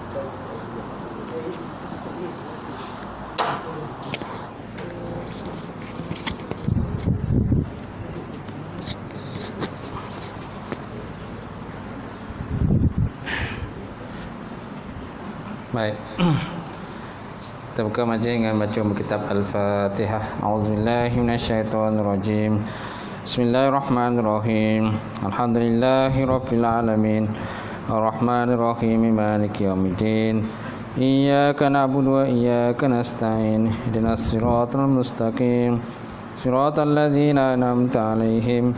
Baik. Kita buka majlis dengan baca kitab Al-Fatihah. A'udzubillahi minasyaitonirrajim. Bismillahirrahmanirrahim. Alhamdulillahirabbil alamin. Arrahmanirrahim. Maliki yaumiddin. Iyyaka na'budu wa iyyaka nasta'in. Ihdinas siratal mustaqim. Siratal ladzina an'amta 'alaihim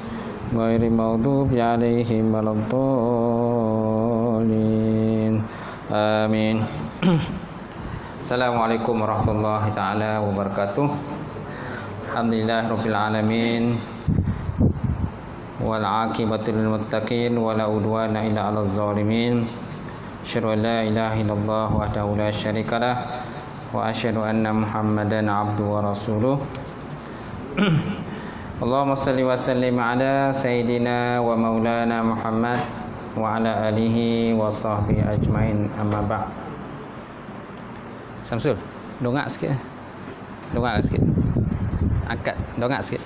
ghairil maghdubi 'alaihim waladdallin. Amin. Assalamualaikum warahmatullahi taala wabarakatuh. Alhamdulillahirabbil alamin. Wal 'aqibatu lil muttaqin wala udwana illa 'alal zalimin. Asyhadu an la ilaha illallah wahdahu la syarikalah wa asyhadu anna Muhammadan 'abduhu wa rasuluh. Allahumma shalli wa sallim ala sayidina wa maulana Muhammad wa ala alihi wa sahbihi ajmain, amma ba'd. Samsul, dongak sikit. Dongak sikit. Angkat, dongak sikit.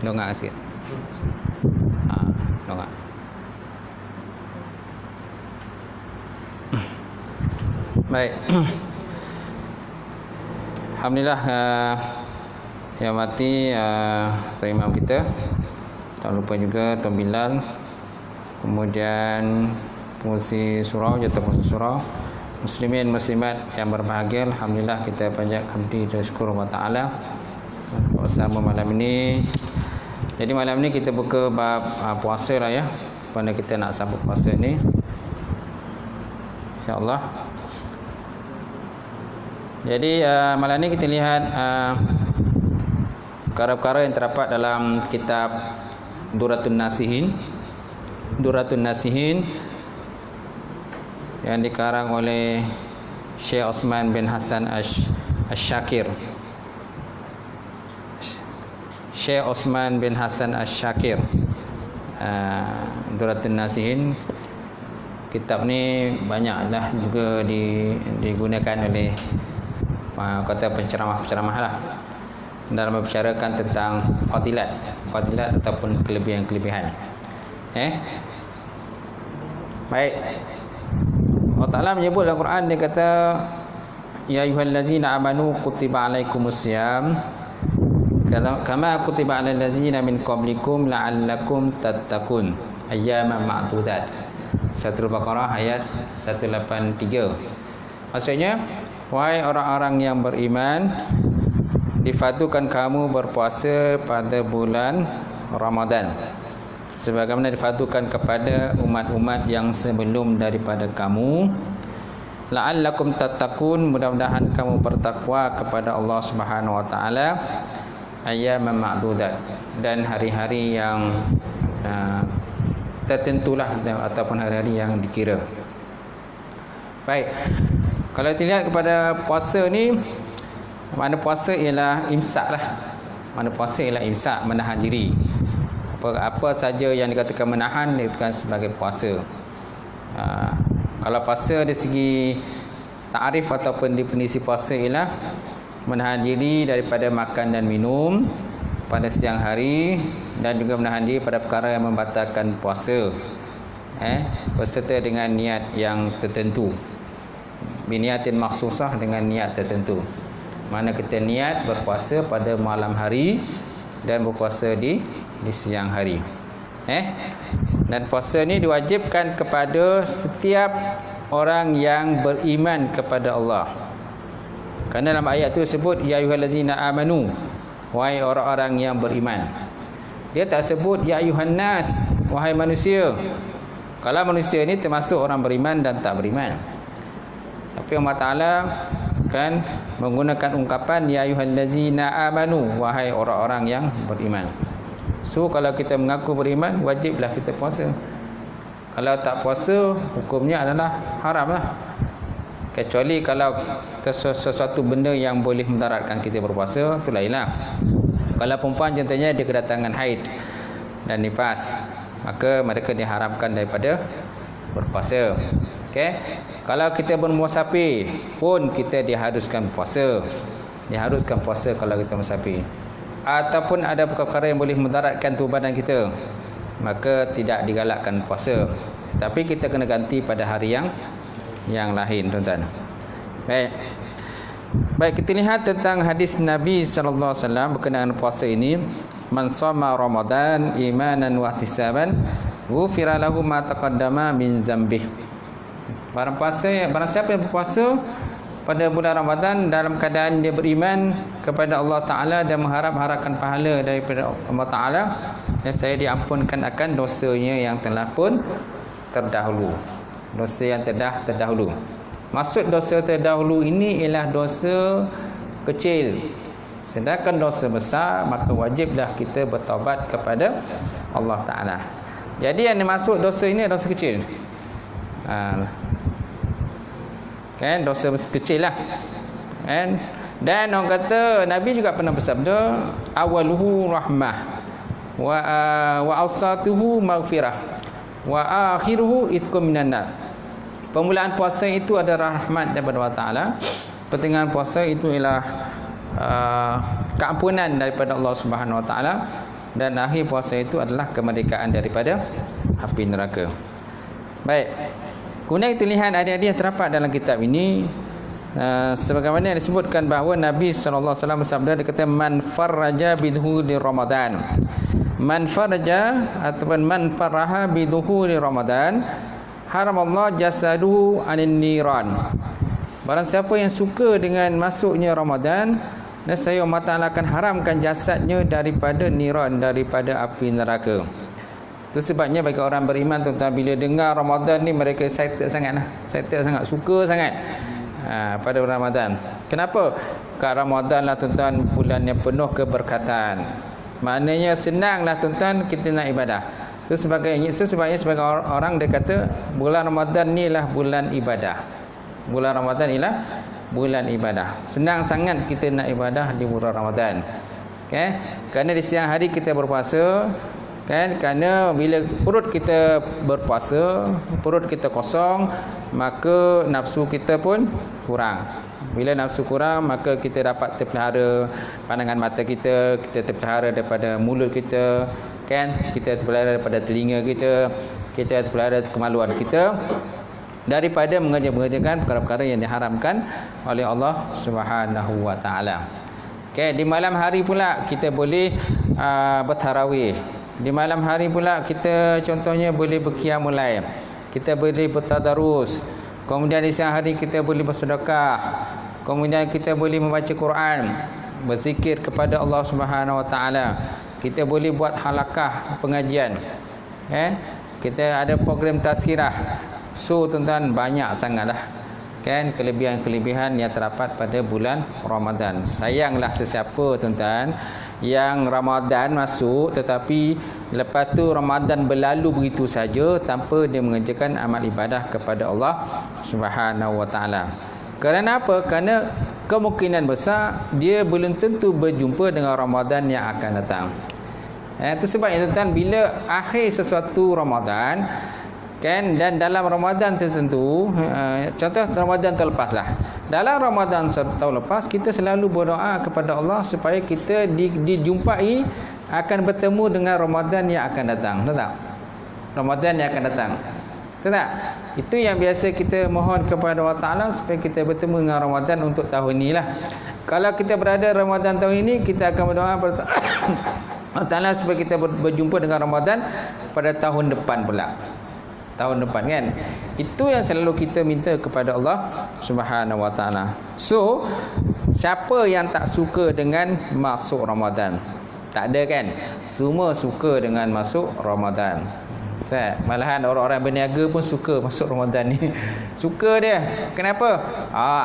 Dongak sikit. Dongak. Baik. Alhamdulillah, yang mati Tuan Imam kita, tak lupa juga Tuan Bilal, kemudian pengurusi surau, jatuh pengurusi surau, muslimin muslimat yang berbahagia. Alhamdulillah, kita banyak hamdi dan syukur wa ta'ala bersama malam ini. Jadi malam ini kita buka bab puasa lah ya, pada kita nak sambut puasa ni, insyaAllah. Jadi malam ni kita lihat perkara-perkara yang terdapat dalam kitab Duratun Nasihin. Duratun Nasihin yang dikarang oleh Syekh Osman bin Hasan Asy-Syakir. Syekh Osman bin Hasan Asy-Syakir. Duratun Nasihin, kitab ni banyaklah juga digunakan oleh kata penceramah-penceramah lah dalam membicarakan tentang fadilat ataupun kelebihan-kelebihan. Baik. Allah Ta'ala menyebut dalam Quran, dia kata, ya ayyuhallazina amanu kutiba alaikumusiyam kama kutiba alal ladzina min qablikum la'allakum tattaqun ayyaman ma'dudat. Suratul Baqarah ayat 183. Maksudnya, wahai orang-orang yang beriman, difardukan kamu berpuasa pada bulan Ramadan sebagaimana difardukan kepada umat-umat yang sebelum daripada kamu, la'allakum tattaqun, mudah-mudahan kamu bertakwa kepada Allah Subhanahu wa taala, ayyaman ma'dudat, dan hari-hari yang tertentulah ataupun hari-hari yang dikira. Baik. Kalau kita lihat kepada puasa ni, makna puasa ialah imsak lah. Makna puasa ialah imsak, menahan diri. Apa saja yang dikatakan menahan, dikatakan sebagai puasa. Kalau puasa dari segi ta'rif ataupun definisi puasa ialah menahan diri daripada makan dan minum pada siang hari, dan juga menahan diri pada perkara yang membatalkan puasa, berserta dengan niat yang tertentu. Biniatin makhsusah, dengan niat tertentu. Mana kita niat berpuasa pada malam hari dan berpuasa di siang hari. Dan puasa ni diwajibkan kepada setiap orang yang beriman kepada Allah. Kerana dalam ayat tu sebut ya ayyuhallazina amanu, wahai orang-orang yang beriman. Dia tak sebut ya ayyuhan nas, wahai manusia. Kalau manusia ni termasuk orang beriman dan tak beriman. Tapi Allah Ta'ala kan menggunakan ungkapan ya ayyuhallazina amanu, wahai orang-orang yang beriman. So kalau kita mengaku beriman, wajiblah kita puasa. Kalau tak puasa, hukumnya adalah haram lah. Kecuali kalau sesuatu benda yang boleh mendaratkan kita berpuasa, itu lainlah. Kalau perempuan contohnya dia kedatangan haid dan nifas, maka mereka diharamkan daripada berpuasa. Okey. Kalau kita bermusafir pun kita diharuskan puasa. Diharuskan puasa kalau kita musafir. Ataupun ada perkara yang boleh mudaratkan tubuh badan kita, maka tidak digalakkan puasa. Tapi kita kena ganti pada hari yang lain, tuan-tuan. Baik. Baik, kita lihat tentang hadis Nabi sallallahu alaihi wasallam berkenaan puasa ini. Man shoma Ramadan imanan wa ihtisaban, ghufira lahu ma taqaddama min zambih. Barang siapa yang berpuasa pada bulan Ramadan dalam keadaan dia beriman kepada Allah Ta'ala dan mengharapkan pahala daripada Allah Ta'ala, dan saya diampunkan akan dosanya yang telah pun terdahulu. Dosa yang terdahulu. Maksud dosa terdahulu ini ialah dosa kecil. Sedangkan dosa besar, maka wajiblah kita bertaubat kepada Allah Ta'ala. Jadi yang dimaksud dosa ini dosa kecil. Kan, dosa kecil lah. Kan? Dan orang kata, Nabi juga pernah bersabda, awaluhu rahmah wa awsatuhu maghfirah wa akhiruhu itqum minan nar. Permulaan puasa itu adalah rahmat daripada Allah Ta'ala. Pertengahan puasa itu ialah keampunan daripada Allah Subhanahu Wa Ta'ala, dan akhir puasa itu adalah kemerdekaan daripada api neraka. Baik. Kemudian kita lihat hadis-hadis yang terdapat dalam kitab ini, sebagaimana yang disebutkan bahawa Nabi sallallahu alaihi wasallam bersabda, dia kata man farraja bidhuri Ramadan. Man farraja ataupun man faraha bidhuri Ramadan, haramallahu jasaduhu anin niran. Barang siapa yang suka dengan masuknya Ramadan, dan saya Allah Ta'ala akan haramkan jasadnya daripada niran, daripada api neraka. Itu sebabnya bagi orang beriman, tuan-tuan, bila dengar Ramadan ni mereka excited sangat lah. Excited sangat, suka sangat pada bulan Ramadan. Kenapa? Kat Ramadan lah, tuan-tuan, bulan yang penuh keberkatan. Maknanya senanglah, tuan-tuan, kita nak ibadah. Itu sebabnya sebagai orang dia kata bulan Ramadan ni lah bulan ibadah. Bulan Ramadan ialah bulan ibadah. Senang sangat kita nak ibadah di bulan Ramadan. Okay? Kerana di siang hari kita berpuasa, kan? Kerana bila perut kita berpuasa, perut kita kosong, maka nafsu kita pun kurang. Bila nafsu kurang, maka kita dapat terpelihara pandangan mata kita, kita terpelihara daripada mulut kita, kan? Kita terpelihara daripada telinga kita, kita terpelihara kemaluan kita daripada mengerjakan perkara-perkara yang diharamkan oleh Allah Subhanahu Wa Taala. Okay, di malam hari pula kita boleh bertarawih. Di malam hari pula kita contohnya boleh berqiyamul lail. Kita boleh bertadarus. Kemudian di siang hari kita boleh bersedekah. Kemudian kita boleh membaca Quran, berzikir kepada Allah Subhanahu Wa Taala. Kita boleh buat halakah pengajian. Kita ada program tazkirah. So, tuan-tuan, banyak sangatlah, kan, kelebihan-kelebihan yang terdapat pada bulan Ramadan. Sayanglah sesiapa, tuan-tuan, yang Ramadan masuk tetapi lepas tu Ramadan berlalu begitu saja tanpa dia mengerjakan amal ibadah kepada Allah Subhanahu Wa Taala. Kerana apa? Kerana kemungkinan besar dia belum tentu berjumpa dengan Ramadan yang akan datang. Itu sebabnya, tuan-tuan, bila akhir sesuatu Ramadan, kan, dan dalam Ramadan tertentu, contoh Ramadan terlepas lah, dalam Ramadan tahun lepas kita selalu berdoa kepada Allah supaya kita dijumpai akan bertemu dengan Ramadan yang akan datang. Tahu tak? Ramadan yang akan datang. Tahu tak? Itu yang biasa kita mohon kepada Allah Ta'ala supaya kita bertemu dengan Ramadan untuk tahun ni lah. Kalau kita berada Ramadan tahun ini, kita akan berdoa kepada Allah Ta'ala supaya kita berjumpa dengan Ramadan pada tahun depan pula. Tahun depan, kan? Itu yang selalu kita minta kepada Allah Subhanahu Wa Taala. So, siapa yang tak suka dengan masuk Ramadan? Tak ada, kan? Semua suka dengan masuk Ramadan. Malahan orang-orang berniaga pun suka masuk Ramadan ni. Suka dia. Kenapa?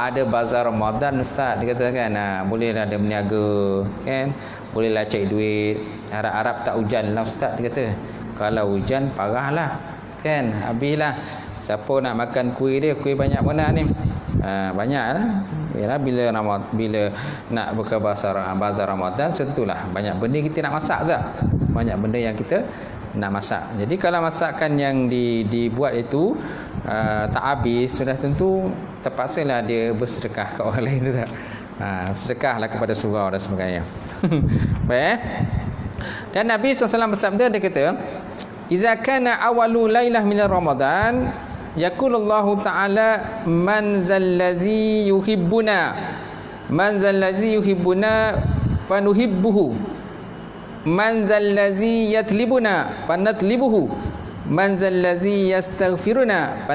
Ada bazar Ramadan, Ustaz. Dia kata, kan, bolehlah dia berniaga, kan? Bolehlah cari duit. Harap-harap tak hujan lah, Ustaz. Dia kata, kalau hujan parahlah, kan, habislah. Siapa nak makan kuih dia, kuih banyak mana ni? Banyaklah. Yalah, bila nak buka bazar Ramadan, tentulah banyak benda kita nak masak tak? Banyak benda yang kita nak masak. Jadi kalau masakan yang dibuat itu tak habis, sudah tentu terpaksalah dia bersedekah ke orang lain tu tak. Sedekahlah kepada surau dan sebagainya. Baik. Dan Nabi SAW bersabda, dia kata, "Iza kana awalu lailah min Ramadan, yaqulullahu ta'ala man zallazi yuhibbuna fanuhibbuhu, man zallazi yatlibuna fanatlibuhu, man zallazi yastaghfiruna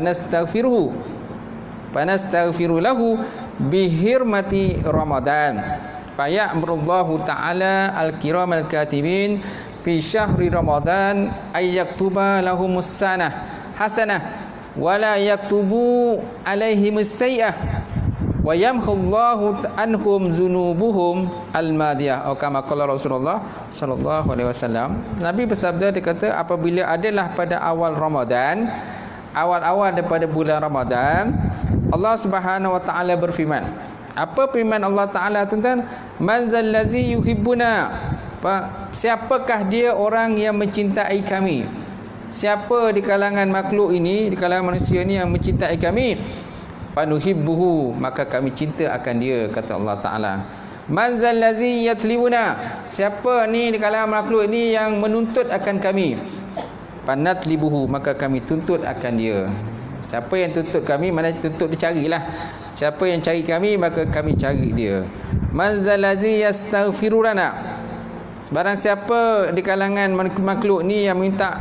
fanastaghfiru lahu bihirmati Ramadan. Faya'murullahu ta'ala al-kiramal katibin fi syahri Ramadan ayyaktuba lahumus sanah hasanah wala yaktubu alaihimus sayyi'ah wa yamhullahu anhum zunubuhum al-madiyah." Atau kama qala Rasulullah sallallahu alaihi wasallam. Nabi bersabda, dia kata, apabila adalah pada awal Ramadan, awal-awal daripada bulan Ramadan, Allah Subhanahu wa taala berfirman. Apa firman Allah Taala, tuan-tuan? Man zallazi yuhibbuna. Siapakah dia orang yang mencintai kami? Siapa di kalangan makhluk ini, di kalangan manusia ini yang mencintai kami? Fanuhibbuhu, maka kami cinta akan dia, kata Allah Taala. Man zallazi yatlibuna. Siapa ni di kalangan makhluk ini yang menuntut akan kami? Fanatlibuhu, maka kami tuntut akan dia. Siapa yang tuntut kami, mana tuntut dicarilah. Siapa yang cari kami, maka kami cari dia. Man zallazi yastaghfiru lana. Barang siapa di kalangan makhluk ni yang minta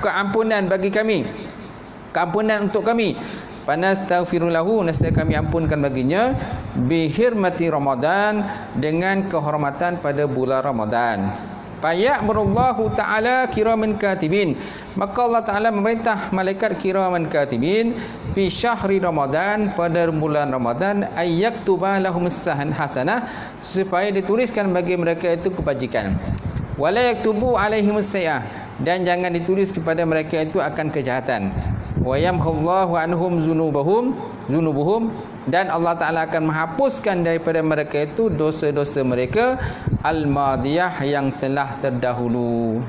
keampunan bagi kami, keampunan untuk kami, fanastaghfiru lahu, nescaya kami ampunkan baginya, bihirmati Ramadan, dengan kehormatan pada bulan Ramadan. Faya'murullahu ta'ala kiraman katibin, maka Allah Ta'ala memerintah malaikat kiraman katibin fi syahri Ramadan, pada bulan Ramadan, ayyaktuba lahumus hasanah, supaya dituliskan bagi mereka itu kebajikan, wala yaktubu alaihimus sayyi'ah, dan jangan ditulis kepada mereka itu akan kejahatan, wa yamhullahu anhum zunubuhum, dan Allah Ta'ala akan menghapuskan daripada mereka itu dosa-dosa mereka al-madiyah, yang telah terdahulu.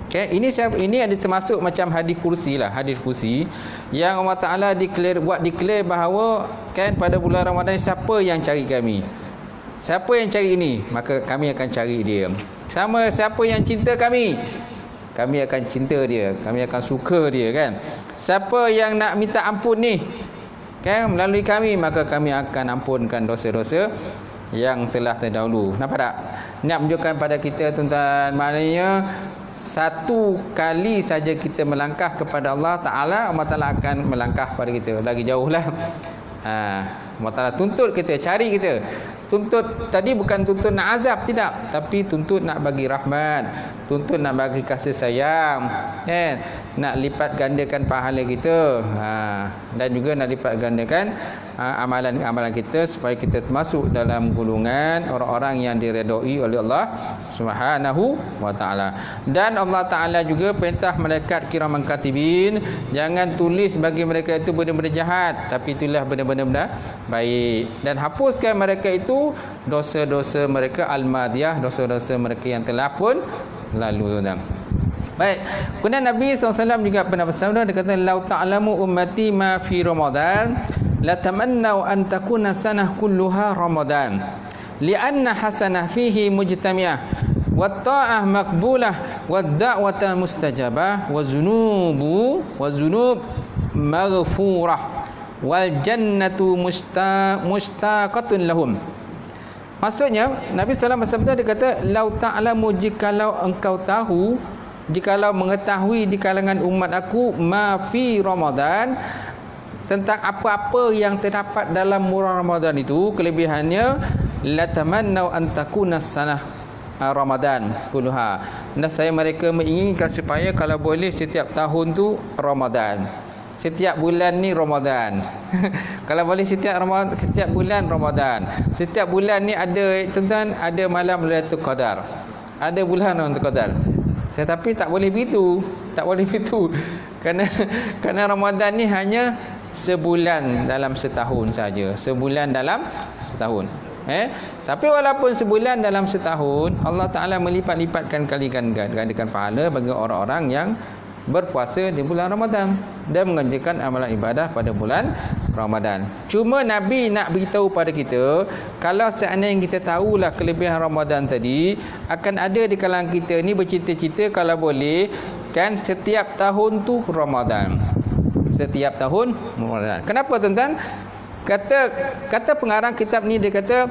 Okay, ini ada termasuk macam hadis kursi lah, hadis kursi yang Allah Ta'ala declare bahawa kan pada bulan Ramadan, siapa yang cari kami, siapa yang cari ini, maka kami akan cari dia. Sama siapa yang cinta kami, kami akan cinta dia, kami akan suka dia, kan. Siapa yang nak minta ampun ni, kan, melalui kami, maka kami akan ampunkan dosa-dosa yang telah terdahulu. Nampak tak? Nak menunjukkan pada kita, tuan-tuan, maknanya satu kali saja kita melangkah kepada Allah Ta'ala, Allah Ta'ala akan melangkah pada kita lagi jauh lah. Allah Ta'ala tuntut kita, cari kita. Tuntut tadi bukan tuntut nak azab, tidak, tapi tuntut nak bagi rahmat, tuntut nak bagi kasih sayang, kan, nak lipat gandakan pahala kita, dan juga nak lipat gandakan amalan-amalan kita, supaya kita termasuk dalam golongan orang-orang yang diredai oleh Allah Subhanahu wa taala. Dan Allah Taala juga perintah malaikat kiraman katibin, jangan tulis bagi mereka itu benda-benda jahat, tapi itulah benda-benda baik, dan hapuskan mereka itu dosa-dosa mereka al-madiyah, dosa-dosa mereka yang telah pun lalu. Baik, kemudian Nabi SAW juga pernah bersabda, dia kata, lau ta'lamu ummati ma fi Ramadan la tamannau an takuna sanah kulluha Ramadan, li'anna hasanah fihi mujtami'ah, wa ta'ah maqbulah, wa da'wata mustajabah, wa zunub maghfurah, wal jannatu mustaqatun lahum. Maksudnya Nabi SAW bersabda, dia kata, lau ta'lamu, jikalau engkau tahu, jikalau mengetahui di kalangan umat aku, ma fi Ramadan, tentang apa-apa yang terdapat dalam bulan Ramadan itu, kelebihannya, la tamannau an takuna sanah Ramadan kulluha, saya mereka menginginkan supaya kalau boleh setiap tahun tu Ramadan, setiap bulan ni Ramadan. Kalau boleh setiap bulan Ramadan. Setiap bulan ni ada, tuan-tuan, ada malam Lailatul Qadar, ada bulan Lailatul Qadar. Tetapi tak boleh begitu, kerana Ramadan ni hanya sebulan dalam setahun saja, sebulan dalam setahun. Tapi walaupun sebulan dalam setahun, Allah Ta'ala melipat-lipatkan gandakan pahala bagi orang-orang yang berpuasa di bulan Ramadan dan mengerjakan amalan ibadah pada bulan Ramadan. Cuma Nabi nak beritahu pada kita, kalau seandainya kita tahulah kelebihan Ramadan tadi, akan ada di kalangan kita ni bercita-cita kalau boleh kan setiap tahun tu Ramadan. Setiap tahun Ramadan. Kenapa tuan-tuan? Kata pengarang kitab ni, dia kata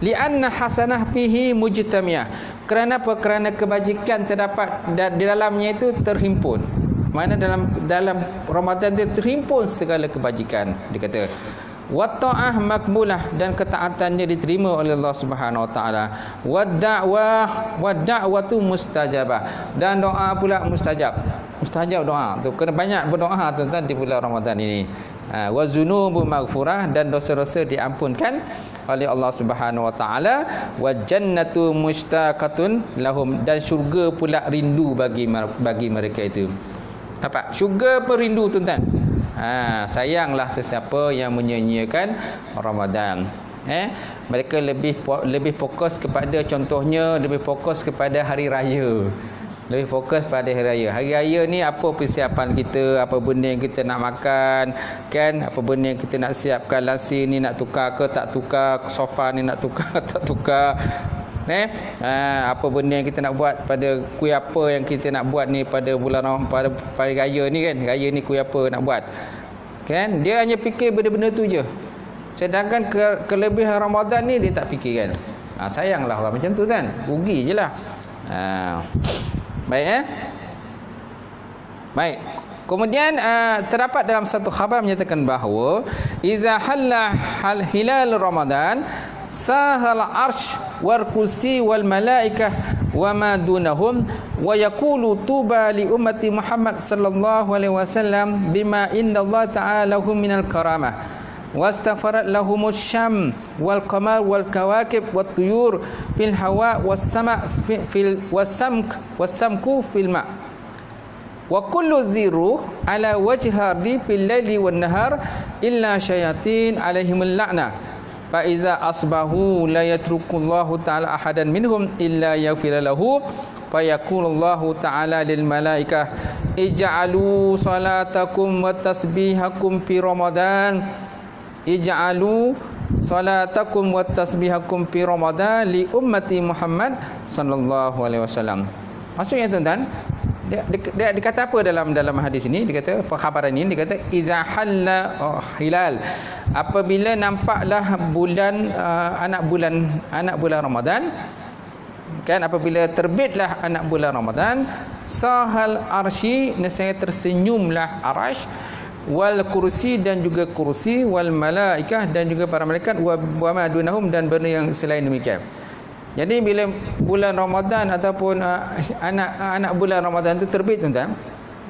li'anna hasanah fihi mujtamiyah. Kerana apa? Kerana kebajikan terdapat di dalamnya itu terhimpun. Mana dalam Ramadan dia terhimpun segala kebajikan. Dia kata wa ta'ah makbulah, dan ketaatannya diterima oleh Allah Subhanahu wa taala. Wa da'watu mustajabah, dan doa pula mustajab. Mustajab doa tu kena banyak berdoa tuan-tuan di bulan Ramadan ini. Wa zunubu maghfurah, dan dosa-dosa diampunkan oleh Allah Subhanahu wa taala. Wa jannatu mushtaqatun lahum, dan syurga pula rindu bagi mereka itu. Nampak? Syurga pun rindu tuan-tuan. Sayanglah sesiapa yang menyia-nyiakan Ramadan. Mereka lebih fokus kepada, contohnya lebih fokus kepada hari raya. Lebih fokus pada hari raya. Hari raya ni apa persiapan kita, apa benda yang kita nak makan, kan? Apa benda yang kita nak siapkan, lansir ni nak tukar ke tak tukar, sofa ni nak tukar tak tukar. Apa benda yang kita nak buat pada kuih apa yang kita nak buat ni pada bulan pada raya ni kan. Raya ni kuih apa nak buat. Kan? Dia hanya fikir benda-benda tu je. Sedangkan kelebihan Ramadan ni dia tak fikir kan. Sayanglah orang macam tu kan. Rugi je lah. Baik Baik. Kemudian terdapat dalam satu khabar menyatakan bahawa iza halla hilal Ramadan sahal arsh wal kursi wal malaikah wa ma dunahum wa yaqulu tuba li ummati Muhammad sallallahu alaihi wasallam bima inna Allah ta'ala lahum minal karamah wastafarat lahumus syam wal qamar wal kawakib wat tuyur fil hawa was sama fil wasamku fil ma wa kullu ziru ala wajhi ardi fil laili wan nahar illa syayatin alaihimul la'na fa iza asbahu la yatrukullahu ta'ala ahadan minhum illa yaghfir lahu fa yaqulullahu ta'ala lil malaikah ij'alu salatakum wa tasbihakum fi ramadan ij'alu salatakum wa tasbihakum fi ramadan li ummati Muhammad sallallahu alaihi wasallam. Maksudnya tuan-tuan, dia dikata apa dalam hadis ini? Dia kata perkhabaran ini, dia kata iza halla hilal, apabila nampaklah bulan anak bulan Ramadan, kan, apabila terbitlah anak bulan Ramadan, sahal arsy, nescaya tersenyumlah arash, wal kursi, dan juga kursi, wal malaikah, dan juga para malaikat, wa ma dunahum, dan benda yang selain demikian. Jadi bila bulan Ramadan ataupun anak bulan Ramadan itu terbit tuan-tuan,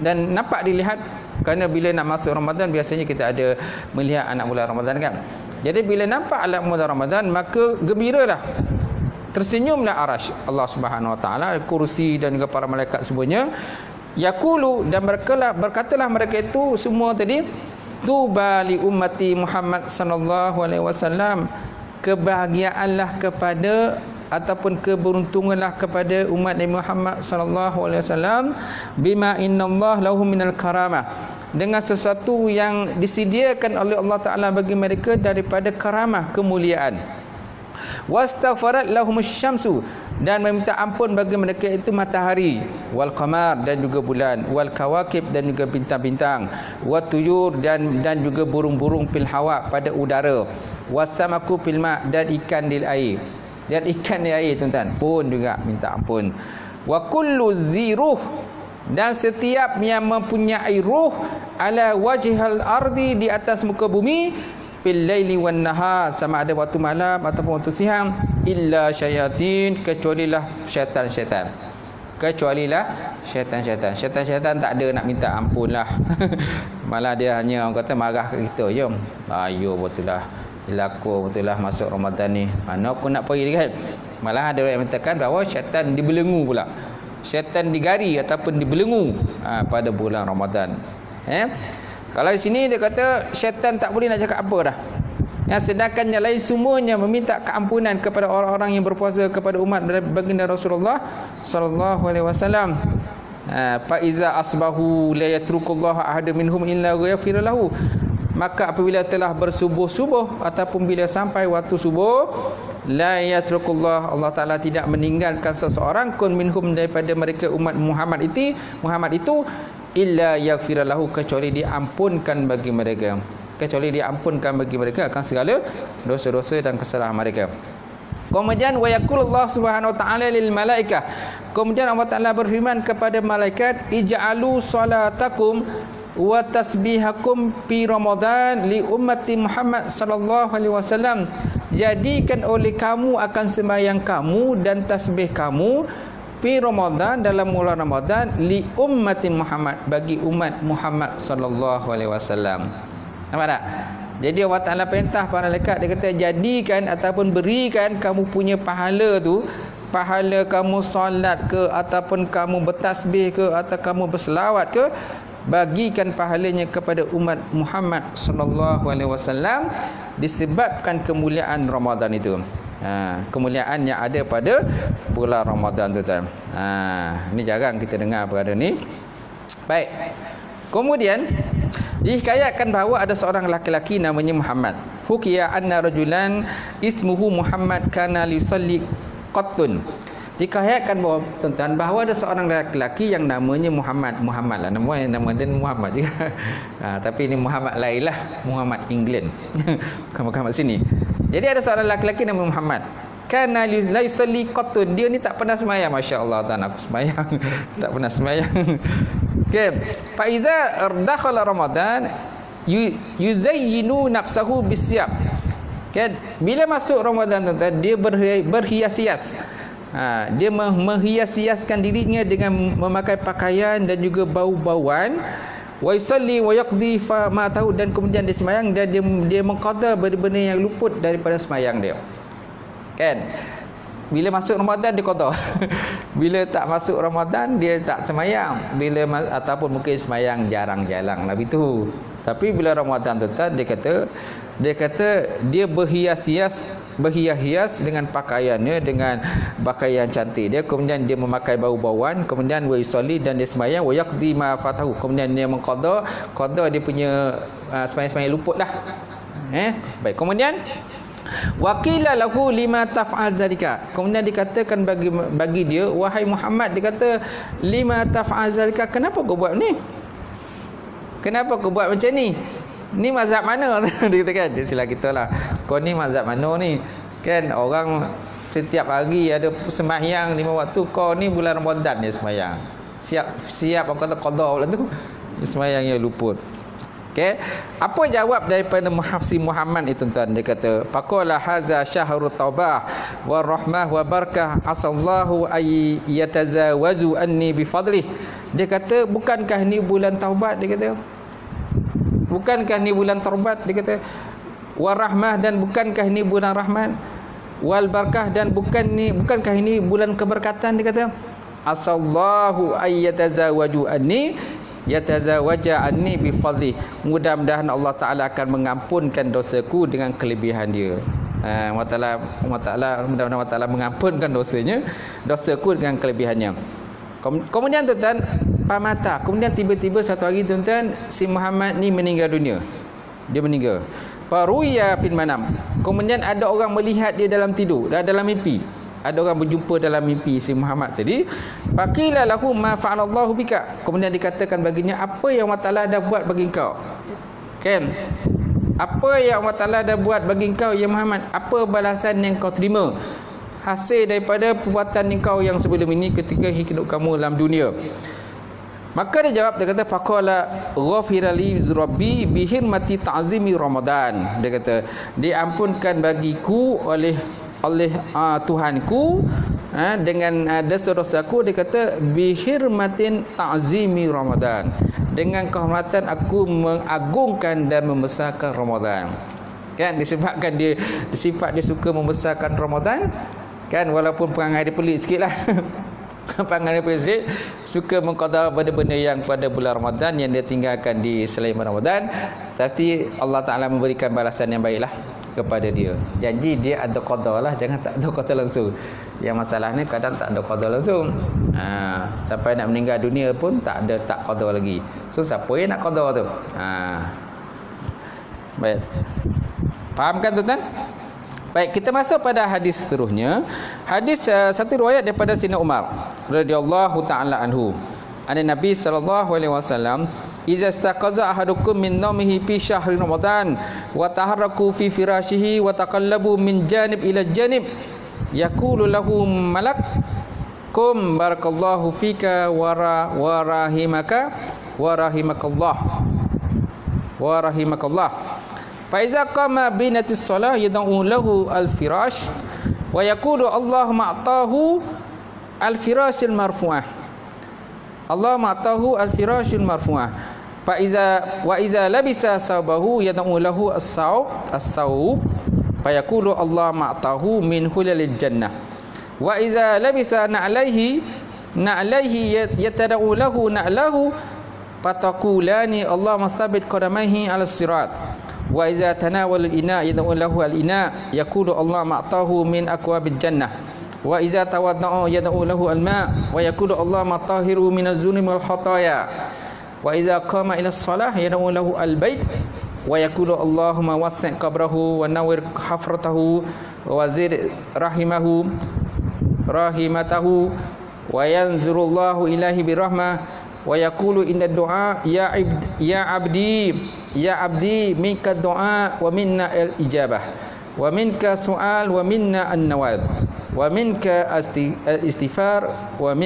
dan nampak dilihat, kerana bila nak masuk Ramadan biasanya kita ada melihat anak bulan Ramadan kan. Jadi bila nampak anak bulan Ramadan, maka gembiralah, tersenyumlah arash Allah Subhanahu wa taala, kursi, dan juga para malaikat semuanya. Yaqulu, dan berkatalah mereka itu semua tadi, tuba li ummati Muhammad sallallahu alaihi wasallam, kebahagiaanlah kepada ataupun keberuntunganlah kepada umat Nabi Muhammad sallallahu alaihi wasallam, bima innallah lahum minal karamah, dengan sesuatu yang disediakan oleh Allah Taala bagi mereka daripada karamah, kemuliaan. Wastaghfarat lahumus syamsu, dan meminta ampun bagi mereka itu matahari, wal qamar, dan juga bulan, wal kawakib, dan juga bintang-bintang, wat tuyur, dan juga burung-burung fil hawa, pada udara, wasamaku fil ma, dan ikan di air. Dan ikan di air tuan-tuan pun juga minta ampun. Wa kullu ziruh, dan setiap yang mempunyai ruh, ala wajhal ardi, di atas muka bumi, fil laili wan nahar, sama ada waktu malam ataupun waktu siang, illa syayatin, kecualilah syaitan-syaitan. Kecualilah syaitan-syaitan. Syaitan-syaitan tak ada nak minta ampun lah. Malah dia hanya orang kata marah ke kita, jom. Ayo betul lah, laku betul lah masuk Ramadan ni, mana aku nak pergi kan. Malah ada orang yang mengatakan bahawa syaitan dibelenggu pula, syaitan digari ataupun dibelenggu pada bulan Ramadan. Kalau di sini dia kata syaitan tak boleh nak cakap apa dah. sedangkan yang lain semuanya meminta keampunan kepada orang-orang yang berpuasa kepada umat baginda Rasulullah sallallahu alaihi wasallam. Fa iza asbahu la yatrukullahu ahad minhum illa yaghfir lahu. Maka apabila telah bersubuh-subuh ataupun bila sampai waktu subuh, la yatrukullah, Allah Taala tidak meninggalkan seseorang kun minhum daripada mereka umat Muhammad itu illa yaghfir lahu, kecuali diampunkan bagi mereka, akan segala dosa-dosa dan kesalahan mereka. Kemudian wa yaqulullah subhanahu wa ta'ala lil malaikah, kemudian Allah Taala berfirman kepada malaikat, ij'alu salatakum wa tasbihakum fi Ramadan li ummati Muhammad sallallahu alaihi wasallam, jadikan oleh kamu akan sembahyang kamu dan tasbih kamu fi Ramadan, dalam bulan Ramadan, li ummati Muhammad, bagi umat Muhammad sallallahu alaihi wasallam. Nampak tak? Jadi Allah Ta'ala perintah para malaikat, dia kata jadikan ataupun berikan kamu punya pahala tu, pahala kamu solat ke ataupun kamu bertasbih ke atau kamu berselawat ke, bagikan pahalanya kepada umat Muhammad sallallahu alaihi wasallam disebabkan kemuliaan Ramadan itu. Kemuliaan yang ada pada bulan Ramadan tu tuan. Ini jarang kita dengar perkara ni. Baik. Kemudian dihikayatkan bahawa ada seorang laki-laki namanya Muhammad. Fukiya anna rajulan ismuhu Muhammad kana yusalli qattun. Dikayatkan bahawa ada seorang laki-laki yang namanya Muhammad lah, nama dia Muhammad juga. Tapi ini Muhammad lain lah, Muhammad England. Bukan Muhammad sini. Jadi ada seorang laki-laki namanya Muhammad. Kana la yusalli qattun. Dia ni tak pernah sembahyang, masya-Allah tuan, aku sembahyang. Tak pernah sembahyang. Okey, fa iza dakhala Ramadan yuzayyinu nafsahu bisyab. Okey, bila masuk Ramadan tuan, dia berhias-hias. Dia menghias-hiaskan dirinya dengan memakai pakaian dan juga bau-bauan. Wa yusalli wa yaqdi fa ma tahu, dan kemudian dia sembahyang dan dia mengqada benda-benda yang luput daripada sembahyang dia. Kan? Bila masuk Ramadan dia qada. Bila tak masuk Ramadan dia tak sembahyang. Ataupun mungkin sembahyang jarang-jarang lah itu. Tapi bila Ramadan tu dia kata dia berhias-hias dengan pakaiannya, dengan pakaian cantik dia, kemudian dia memakai bau-bauan, kemudian wa yusalli, dan dia sembahyang, wa yaqdi ma fatahu, kemudian dia mengqada dia punya sembahyang luput lah. Baik, kemudian waqila lahu lima taf'al zalika, kemudian dikatakan bagi dia, wahai Muhammad, dia kata lima taf'al zalika, kenapa kau buat ni? Kenapa kau buat macam ni? Ni mazhab mana? Dia kata kan, dia sila kita lah, kau ni mazhab mana ni? Kan orang setiap hari ada sembahyang 5 waktu, kau ni bulan Ramadan dia sembahyang. Siap orang kata qada pula tu, sembahyang yang luput. Okey, apa jawab daripada Muhammad itu tuan? Dia kata, faqala haza syahrut taubah wa rahmah wa barakah, asallahu ay yatazawaju anni bi fadlih. Dia kata, bukankah ni bulan taubat? Dia kata, bukankah ni bulan taubat? Dia kata, wa rahmah, dan bukankah ini bulan rahmat, wal barakah, dan bukankah ini bulan keberkatan? Dia kata, asallahu ay yatazawaju anni yatazawaja anni bi fadli, mudah-mudahan Allah Taala akan mengampunkan dosaku dengan kelebihan dia. Allah Taala mudah-mudahan Allah Taala mengampunkan dosaku dengan kelebihannya. Kemudian tuan-tuan, pamata, kemudian tiba-tiba satu hari tuan-tuan, si Muhammad ni meninggal dunia. Dia meninggal. Faruya fil manam, kemudian ada orang melihat dia dalam tidur, dalam mimpi. Ada orang berjumpa dalam mimpi si Muhammad tadi. Faqila lahu ma fa'alallahu bika, kemudian dikatakan baginya, apa yang Allah Taala dah buat bagi engkau? Kan? Apa yang Allah Taala dah buat bagi engkau ya Muhammad? Apa balasan yang kau terima hasil daripada perbuatan engkau yang sebelum ini ketika hidup kamu dalam dunia? Maka dia jawab, dia kata, faqala ghafira li rabbi bi hurmati ta'zimi Ramadan. Dia kata, diampunkan bagiku oleh Tuhanku dengan dosa-dosaku. Dia kata, bi hurmatin ta'zimi Ramadan, dengan kehormatan aku mengagungkan dan membesarkan Ramadan. Kan, disebabkan dia sifat dia suka membesarkan Ramadan, kan, walaupun perangai dia pelik sikitlah. Perangai dia pelik sikit, suka mengqada benda-benda yang pada bulan Ramadan yang dia tinggalkan di selain Ramadan, tapi Allah Taala memberikan balasan yang baiklah. kepada dia. Janji dia ada qada lah, jangan tak ada qada langsung. Yang masalah ni kadang tak ada qada langsung. Sampai nak meninggal dunia pun tak qada lagi. So siapa yang nak qada tu? Baik. Faham kan tuan-tuan? Baik, kita masuk pada hadis seterusnya. Hadis satu riwayat daripada Sayyidina Umar radhiyallahu taala anhu. Nabi sallallahu alaihi wasallam, "Iza istaqaza ahadukum min nawmihi fi syahri Ramadan wa taharraku fi firashihi wa taqallabu min janib ila janib, yaqulu lahu malak, kum barakallahu fika wa rahimaka wa rahimakallah wa rahimakallah. Fa iza qama binatis shalah yad'u lahu al-firash wa yaqulu Allahumma a'tahu al-firashil marfu'ah. Allahumma a'tahu al-firashil marfu'ah. Fa iza labisa sabahu yad'u lahu as-sawb fa yaqulu Allahumma a'tahu min hulalil jannah. Wa iza labisa na'alaihi yatad'u lahu na'lahu fataqulani Allahumma sabbit qadamaihi 'ala sirat. Wa iza tanawala al-ina yad'u lahu al-ina yaqulu Allahumma a'tahu min aqwabil jannah. Wa iza tawadda'a yad'u lahu al-ma' wa yaqulu Allahumma tahhiru min az-zunubi wal khataaya. Wa iza qama ila as-salah yad'u lahu al-bait wa yaqulu Allahumma wasi' qabrahu wa nawwir hafratahu wa zid rahimatahu wa yanzurullahu ilahi birahmah wa yaqulu inda du'a ya abdi minka du'a wa minna al-ijabah wa minka su'al wa minna an-nawab wa minka istighfar wa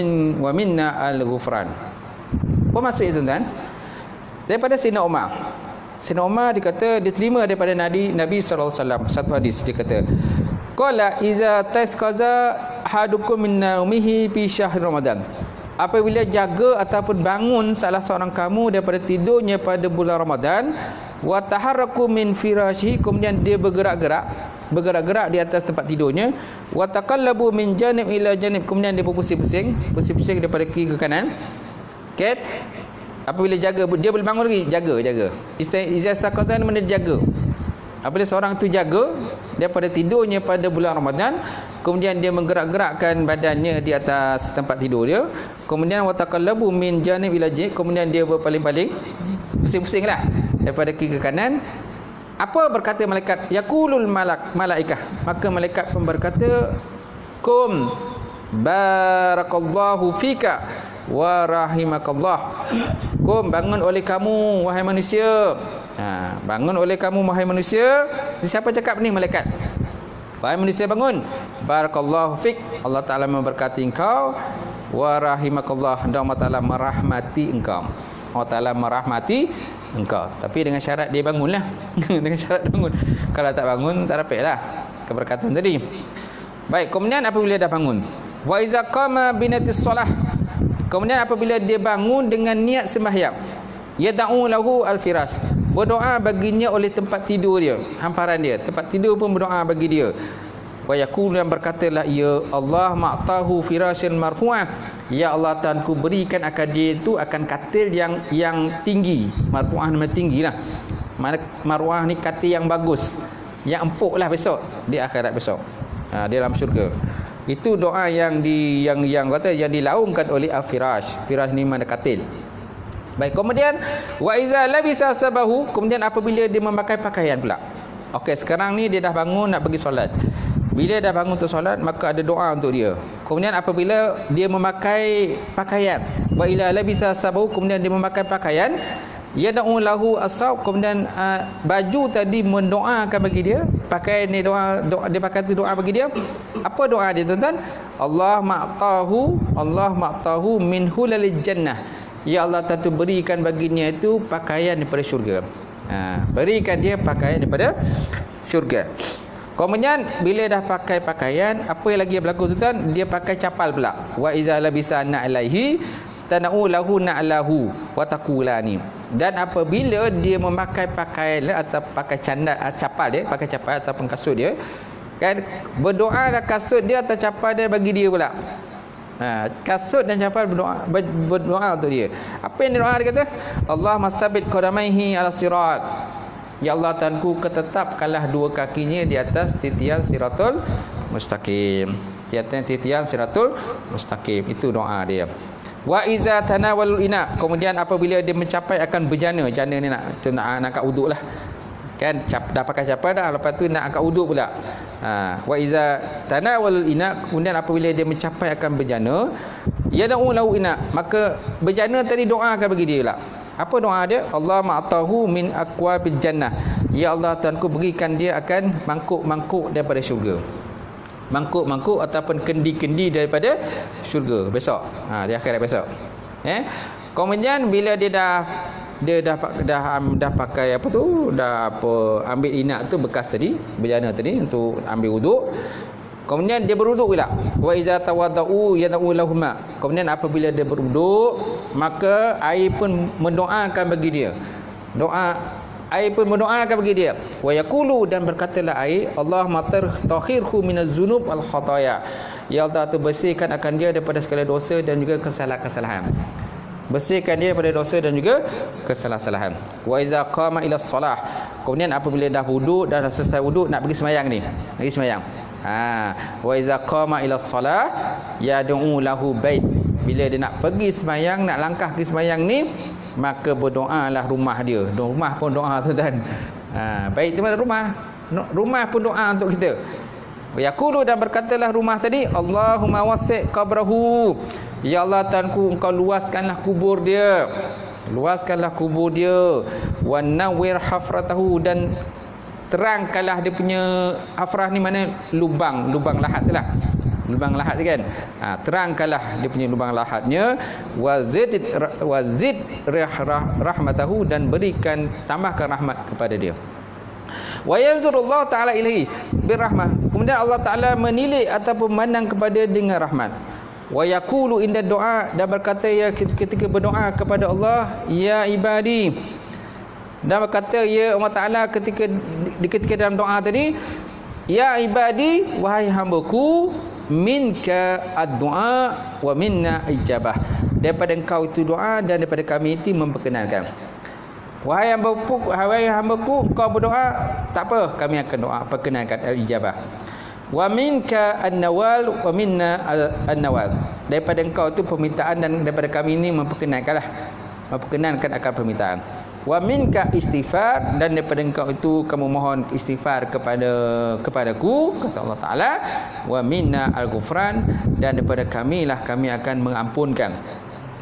minna al-ghufran. Apa maksud itu tuan? Daripada Sayyidina Umar. Sayyidina Umar dia kata dia terima daripada Nabi sallallahu alaihi wasallam satu hadis, dia kata qala iza tasqaza hadukum min naumihi fi syahr Ramadan. Apabila jaga ataupun bangun salah seorang kamu daripada tidurnya pada bulan Ramadan, wa taharraku min firashihi, kemudian dia bergerak-gerak di atas tempat tidurnya, wa taqallabu min janib ila janib, kemudian dia berpusing-pusing daripada kiri ke kanan. Okay? Apabila jaga, dia boleh bangun lagi, jaga. Istaqazan mana dia jaga. Apabila seorang itu jaga daripada tidurnya pada bulan Ramadan, kemudian dia menggerak-gerakkan badannya di atas tempat tidur dia, kemudian wataqallabu min janib ila janib, kemudian dia berpaling-paling, pusing-pusinglah daripada kiri ke kanan. Apa berkata malaikat? Yaqulul malaikah, maka malaikat pun berkata, kum barakallahu fika wa rahimakallah. Kum, bangun oleh kamu wahai manusia. Bangun oleh kamu wahai manusia. Siapa cakap ni? Malaikat. Wahai manusia, bangun. Barakallahu fik, Allah Ta'ala memberkati engkau. Wa rahimakallah, dan Allah Ta'ala merahmati engkau. Allah Ta'ala merahmati engkau. Tapi dengan syarat dia bangunlah. Dengan syarat bangun. Kalau tak bangun, tak dapat lah keberkatan tadi. Baik, kemudian apabila dah bangun, wa iza qama binatis solah, kemudian apabila dia bangun dengan niat sembahyang, yad'u lahu al-firas, berdoa baginya oleh tempat tidur dia, hamparan dia, tempat tidur pun berdoa bagi dia. Wa yaqulu, dan berkatalah ia, Allah ma'tahu firasyan marfu'ah, ya Allah Tuhanku, berikan akan dia itu akan katil yang tinggi. Marfu'ah nama tinggilah. Mana marfu'ah ni katil yang bagus, yang empuk lah besok di akhirat besok, di dalam syurga. Itu doa yang dilaungkan oleh al-firash. Firash ni mana katil. Baik, kemudian wa iza labisa sabahu, kemudian apabila dia memakai pakaian pula. Okey, sekarang ni dia dah bangun nak pergi solat. Bila dah bangun untuk solat, maka ada doa untuk dia. Kemudian apabila dia memakai pakaian, wa ila labisa sabahu, kemudian dia memakai pakaian, yad'u lahu as-sawb, kemudian baju tadi mendoakan bagi dia, pakaian ni doa dia pakai tu doa bagi dia. Apa doa dia tuan-tuan? Allah ma'tahu min hulalil jannah, ya Allah tentu berikan baginya itu pakaian daripada syurga. Berikan dia pakaian daripada syurga. Kemudian bila dah pakai pakaian, apa yang lagi berlaku tuan-tuan? Dia pakai capal pula. Wa iza labisa na'alaihi tana'u lahu na'lahu wa taqulani. Dan apabila dia memakai pakaian atau pakai capal dia, pakai capal ataupun kasut dia, kan, berdoa dah kasut dia atau capal dia bagi dia pula. Kasut dan capal berdoa untuk dia. Apa yang doa dia kata? Allah masabit qadamaihi ala sirat. Ya Allah Tuhanku, ketetapkanlah dua kakinya di atas titian siratul mustaqim. Di atas titian siratul mustaqim. Itu doa dia. Wa iza tanawalul ina. Kemudian apabila dia mencapai akan berjana. Jana ni nak angkat uduk lah. Kan dah pakai capai dah, lepas tu nak angkat uduk pula. Wa iza tanawalul ina. Kemudian apabila dia mencapai akan berjana, yad'u lahu ina. Maka berjana tadi doa akan bagi dia pula. Apa doa dia? Allah ma'atahu min aqwabil jannah. Ya Allah Tuhanku, berikan dia akan mangkuk-mangkuk daripada syurga. Mangkuk-mangkuk ataupun kendi-kendi daripada syurga besok. Di akhirat besok. Kemudian bila dia dah pakai apa tu, ambil inak tu bekas tadi, berjana tadi untuk ambil wuduk. Kemudian dia berwuduk pula. Wa iza tawadau yad'u lahuma. Kemudian apabila dia berwuduk, maka air pun mendoakan bagi dia. Air pun mendoakan bagi dia. Wa yaqulu, dan berkatalah air, Allahumma tahhirhu minaz zunub al khataya. Ya Allah, tu bersihkan akan dia daripada segala dosa dan juga kesalahan-kesalahan. Bersihkan dia daripada dosa dan juga kesalahan-kesalahan. Wa iza qama ila solah. Kemudian apabila dah wuduk, dah selesai wuduk, nak pergi sembahyang ni. Pergi sembahyang. Wa iza qama ila solah yad'u lahu bait. Bila dia nak pergi sembahyang, nak langkah ke sembahyang ni, maka berdoalah rumah dia. Rumah pun doa tu kan. Bait tu mana rumah? Rumah pun doa untuk kita. Yaqulu, dan berkatalah rumah tadi, Allahumma wasi' qabrahu. Ya Allah Tuhanku, engkau luaskanlah kubur dia. Luaskanlah kubur dia. Wa nawwir hafratahu, dan terangkanlah dia punya hafrah ni mana? Lubang lahat tu lah. Lubang lahat kan. Terangkanlah dia punya lubang lahatnya. Wazid rahmatahu, dan berikan, tambahkan rahmat kepada dia. Wa yanzurullahu ta'ala ilaihi birrahmah. Kemudian Allah Ta'ala menilik ataupun memandang kepada dengan rahmat. Wa yaqulu inda doa, dan berkata ya ketika berdoa kepada Allah, ya ibadi. Dan berkata ya Allah Ta'ala ketika dalam doa tadi, ya ibadi, wahai hambaku, minka ad-du'a wa minna ijabah. Daripada engkau itu doa, dan daripada kami itu memperkenankan. Wahai hambaku, kau berdoa, tak apa, kami akan doa, perkenankan al-ijabah. Wa minka an-nawal wa minna an-nawal. Daripada engkau itu permintaan, dan daripada kami ini memperkenankan akan permintaan. Wa minka istighfar, dan daripada engkau itu kamu mohon istighfar kepadaku, kata Allah Ta'ala. Wa minna al-ghufran, dan daripada kami akan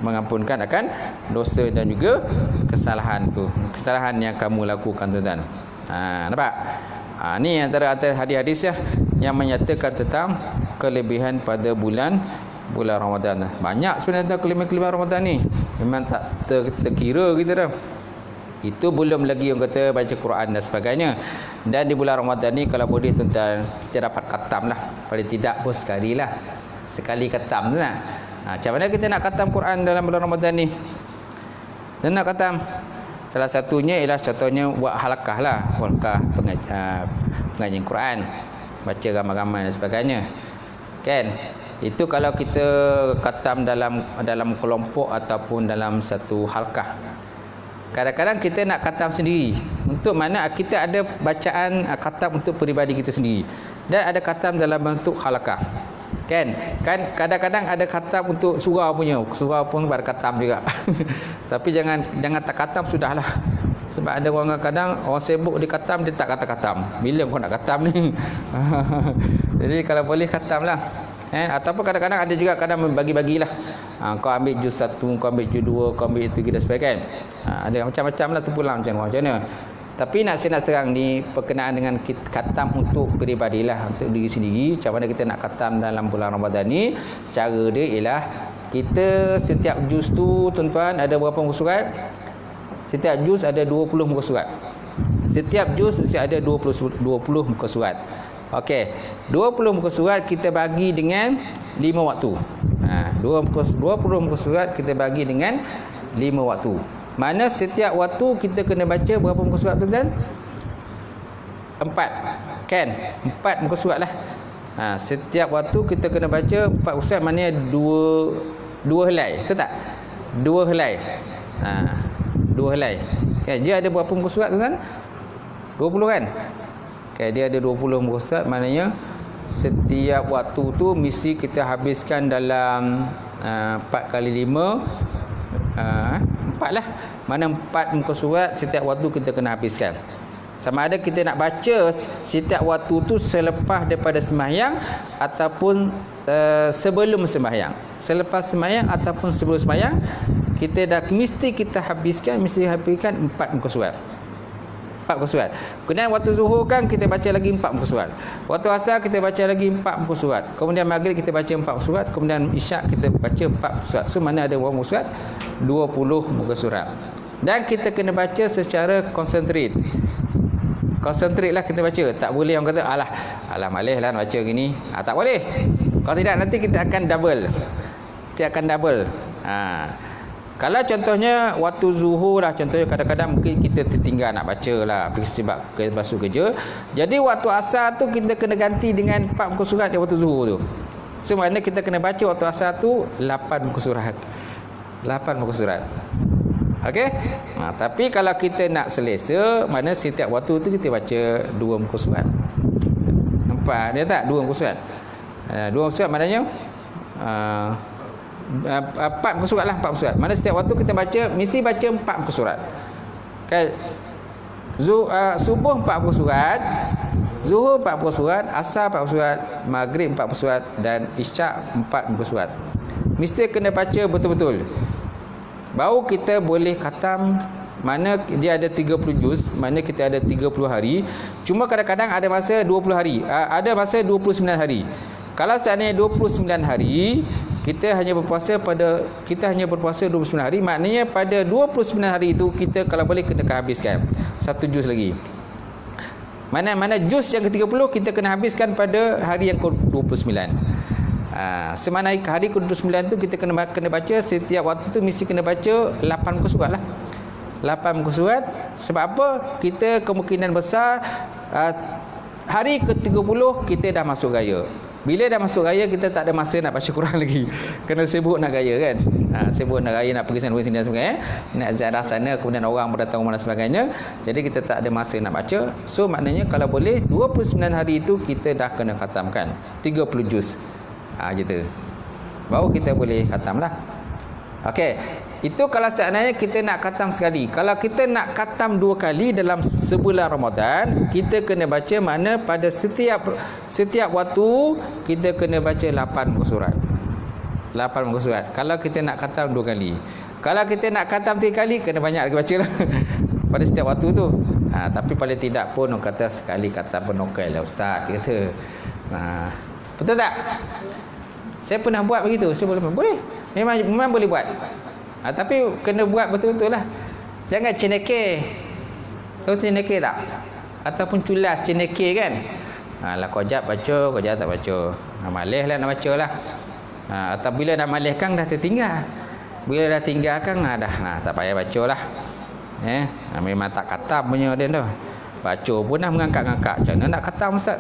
mengampunkan akan dosa dan juga kesalahan yang kamu lakukan, tuan-tuan. Nampak? Ni antara hadis-hadis yang menyatakan tentang kelebihan pada bulan Ramadan. Banyak sebenarnya kelebihan Ramadan ni. Memang tak terkira kita dah. Itu belum lagi yang kata baca Quran dan sebagainya. Dan di bulan Ramadan ni, kalau boleh tuan-tuan, kita dapat khatam lah. Paling tidak pun sekali khatam tu lah. Macam mana kita nak khatam Quran dalam bulan Ramadan ni? Dan nak khatam, salah satunya ialah contohnya buat halakah lah. Halakah pengajian Quran, baca ramai-ramai dan sebagainya. Kan? Itu kalau kita khatam dalam kelompok ataupun dalam satu halakah. Kadang-kadang kita nak khatam sendiri. Untuk mana kita ada bacaan khatam untuk peribadi kita sendiri. Dan ada khatam dalam bentuk halakah. Kan kadang-kadang ada khatam untuk surau punya. Surau pun pada khatam juga. Tapi jangan tak khatam sudahlah. Sebab ada orang kadang orang sibuk di khatam, dia tak kata khatam. Bila kau nak khatam ni? Jadi kalau boleh khatamlah. Ataupun kadang-kadang ada juga kadang membagi-bagilah. Kau ambil juz 1, kau ambil juz 2, kau ambil 3 dan sebagainya. Ada macam-macam lah tu pula macam mana. Tapi saya nak terang ni berkenaan dengan khatam untuk peribadilah, untuk diri sendiri. Macam mana kita nak khatam dalam bulan Ramadan ni? Cara dia ialah kita setiap juz tu, tuan-tuan, ada berapa muka surat? Setiap juz ada 20 muka surat. Setiap juz mesti ada 20 muka surat. Okey, 20 muka surat kita bagi dengan 5 waktu. 20 muka surat kita bagi dengan 5 waktu. Mana setiap waktu kita kena baca berapa muka surat tu kan? 4. Kan? 4 muka surat lah. Setiap waktu kita kena baca 4 muka surat, maknanya 2 helai. Betul tak? 2 helai. 2 helai. Kan? Dia ada berapa muka surat tu kan? 20 kan? Okay, dia ada 20 muka surat, maknanya setiap waktu tu mesti kita habiskan dalam 4 kali 5 4 lah. Mana 4 muka surat setiap waktu kita kena habiskan. Sama ada kita nak baca setiap waktu tu selepas daripada sembahyang ataupun sebelum sembahyang. Selepas sembahyang ataupun sebelum sembahyang, kita dah mesti habiskan 4 muka surat. 4 muka surat. Kemudian waktu zuhur kan kita baca lagi 4 muka surat. Waktu asar kita baca lagi 4 muka surat. Kemudian maghrib kita baca 4 muka surat. Kemudian isyak kita baca 4 muka surat. So mana ada muka surat? 20 muka surat. Dan kita kena baca secara konsentrat. Konsentrat lah kita baca. Tak boleh orang kata alah malas lah nak baca gini. Tak boleh. Kalau tidak nanti kita akan double. Kalau contohnya waktu zuhur lah, contohnya kadang-kadang mungkin kita tertinggal nak baca lah sebab masuk kerja. Jadi waktu asar tu kita kena ganti dengan 4 muka surat di waktu zuhur tu. So maknanya kita kena baca waktu asar tu 8 muka surat. 8 muka surat. Okey? Tapi kalau kita nak selesa, mana setiap waktu tu kita baca 2 muka surat. Nampak dia tak? 2 muka surat. 2 muka surat maknanya 4 muka surat lah, 4 muka surat. Mana setiap waktu kita baca mesti baca 4 muka surat. Okay. Subuh 4 muka surat, zuhur 4 muka surat, asar 4 muka surat, maghrib 4 muka surat dan isyak 4 muka surat. Mesti kena baca betul-betul. Baru kita boleh khatam. Mana dia ada 30 juz, mana kita ada 30 hari. Cuma kadang-kadang ada masa 20 hari, ada masa 29 hari. Kalau seandainya 29 hari kita hanya berpuasa 29 hari, maknanya pada 29 hari itu kita kalau boleh kena habiskan 1 juz lagi. Mana juz yang ke-30 kita kena habiskan pada hari yang ke-29. Semana hari ke-29 tu kita kena baca setiap waktu tu mesti kena baca 8 muka surat lah. 8 muka surat. Sebab apa? Kita kemungkinan besar hari ke-30 kita dah masuk raya. Bila dah masuk raya kita tak ada masa nak baca Quran lagi. Kena sibuk nak raya kan. Sibuk nak raya, nak pergi sana sini dan sebagainya. Nak ziarah sana, kemudian orang berdatang rumah dan sebagainya. Jadi kita tak ada masa nak baca. So maknanya kalau boleh 29 hari itu kita dah kena khatamkan 30 juz. Gitu. Baru kita boleh khatam lah. Okey. Itu kalau seandainya kita nak khatam sekali. Kalau kita nak khatam 2 kali dalam sebulan Ramadan, kita kena baca mana pada setiap waktu kita kena baca 8 muka surat. 8 muka surat. Kalau kita nak khatam 2 kali. Kalau kita nak khatam 3 kali, kena banyak lagi baca lah. Pada setiap waktu tu. Tapi paling tidak pun orang kata sekali khatam pun okey lah Ustaz. Dia kata. Betul tak? Saya pernah buat begitu. Saya boleh. Memang boleh buat. Tapi kena buat betul-betul lah. Jangan ceneke. Tahu ceneke tak? Ataupun culas ceneke kan? Lah kojap baca, kojap tak baca. Malas lah nak baca lah. Atau bila dah malas kan dah tertinggal. Bila dah tinggal kan dah tak payah baca lah. Memang tak khatam punya dia tu. Baca pun dah mengangkat-ngangkat. Macam mana nak khatam Ustaz?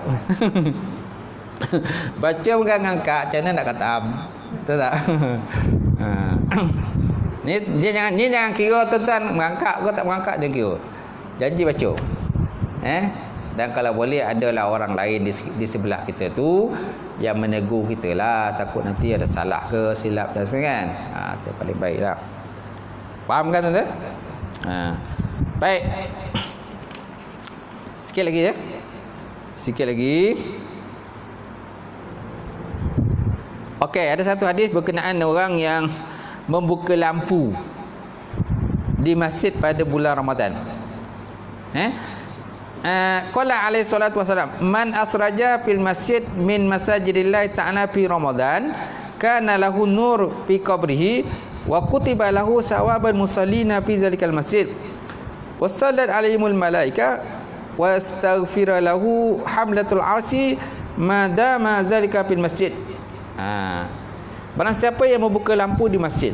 Baca mengangkat-ngangkat, macam mana nak khatam? Betul tak? Ni jangan kira tuan-tuan mengangkat ke tak mengangkat, jangan kira. Janji baca. Dan kalau boleh adalah orang lain di sebelah kita tu yang menegur kita lah, takut nanti ada salah ke silap dan sebagainya kan. Itu paling baik lah. Faham kan tuan-tuan? Baik. Sikit lagi ya. Sikit lagi. Okey, ada satu hadis berkenaan orang yang membuka lampu di masjid pada bulan Ramadan. Qala alaihi salatu wasalam, man asraja fil masjid min masajidillah ta'ala fi Ramadan kana lahu nur fi qabrihi wa kutiba lahu sawaban musallina fi zalikal masjid wa sallat alaihimul malaika wa astaghfira lahu hamlatul arsi ma dama zalika fil masjid. Barang siapa yang membuka lampu di masjid.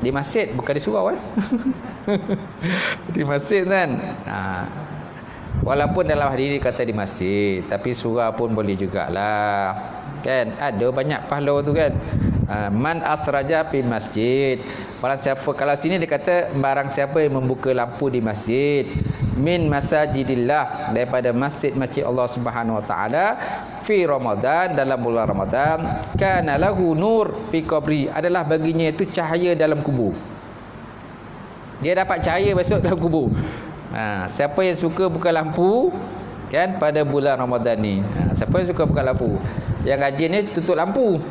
Di masjid, bukan di surau di masjid kan. Walaupun dalam hadis kata di masjid, tapi surau pun boleh jugalah. Kan? Ada banyak pahala tu kan. Man asraja fi masjid. Barang siapa, kalau sini dia kata barang siapa yang membuka lampu di masjid, min masajidillah, daripada masjid-masjid Allah Subhanahu wa taala, fi Ramadan, dalam bulan Ramadan, kana lahu nur fi qabri, adalah baginya itu cahaya dalam kubur. Dia dapat cahaya besok dalam kubur. Siapa yang suka buka lampu kan pada bulan Ramadan ni, siapa yang suka buka lampu, yang rajin ni tutup lampu.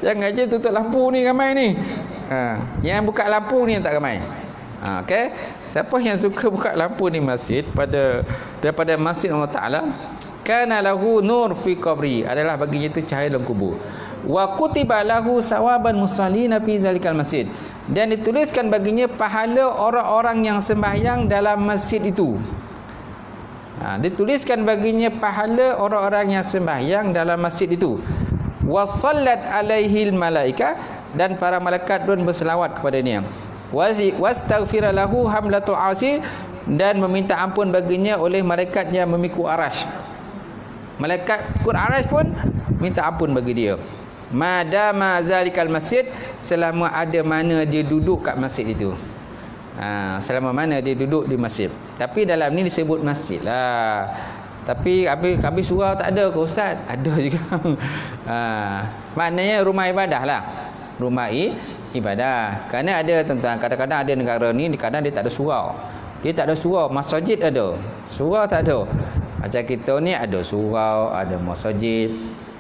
yang rajin tutup lampu ni ramai ni. Yang buka lampu ni yang tak ramai. Okey, siapa yang suka buka lampu di masjid daripada masjid Allah Taala, kana lahu nur fi qabri, adalah baginya itu cahaya dalam kubur. Wa kutiba lahu sawaban musallina fi zalikal masjid, dan dituliskan baginya pahala orang-orang yang sembahyang dalam masjid itu. Dituliskan baginya pahala orang-orang yang sembahyang dalam masjid itu. Wa sallat alaihil malaika, dan para malaikat pun berselawat kepadanya. Wastaghfira lahu hamlatul arsi, dan meminta ampun baginya oleh malaikat yang memikul arasy. Malaikat pikul arasy pun minta ampun bagi dia. Madama zalikal masjid, selama ada mana dia duduk kat masjid itu. Selama mana dia duduk di masjid. Tapi dalam ni disebut masjid lah. Tapi habis surau tak ada ke ustaz? Ada juga. Maknanya rumah ibadah lah. Rumah ibadah. Kerana ada tentang, kadang-kadang ada negara ni, kadang dia tak ada surau. Dia tak ada surau, masjid ada. Surau tak ada. Macam kita ni ada surau, ada masjid.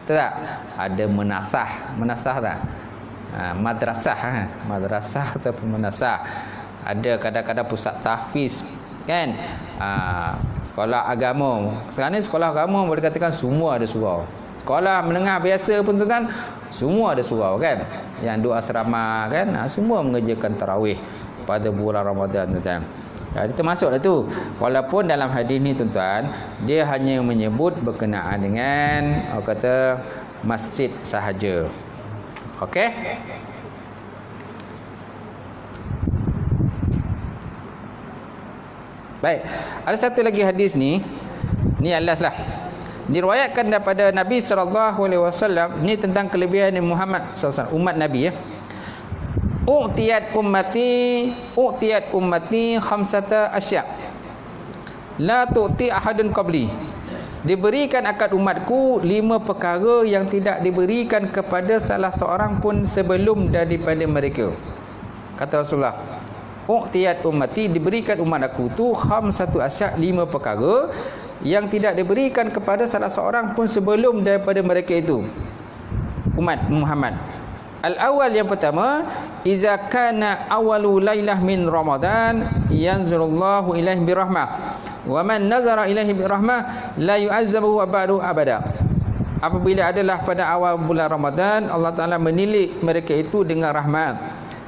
Betul tak? Ada menasah tak? Madrasah ataupun menasah. Ada kadang-kadang pusat tahfiz kan, sekolah agama. Sekarang ni sekolah agama boleh katakan semua ada surau. Sekolah menengah biasa pun tuan-tuan, semua ada surau kan, yang dua asrama kan, semua mengerjakan tarawih pada bulan Ramadan tuan-tuan. Jadi termasuklah tu. Walaupun dalam hadis ni tuan-tuan, dia hanya menyebut berkenaan dengan kata masjid sahaja. Okey. Baik, ada satu lagi hadis ni alas lah. Diriwayatkan daripada Nabi SAW, ni tentang kelebihan Muhammad SAW, umat Nabi ya. U'tiyat ummati khamsata asya' la tu'ti ahadun qabli. Diberikan akan umatku 5 perkara yang tidak diberikan kepada salah seorang pun sebelum daripada mereka. Kata Rasulullah, u'tiyat ummati, diberikan umat aku tu khamsatu asya', 5 perkara yang tidak diberikan kepada salah seorang pun sebelum daripada mereka itu, umat Muhammad. Al-awwal, yang pertama, iza kana awalu lailah min Ramadan yanzurullahu ilaihi birahmah wa man nazara ilaihi birahmah la yu'azzabu ba'du abada. Apabila adalah pada awal bulan Ramadan, Allah Ta'ala menilik mereka itu dengan rahmat,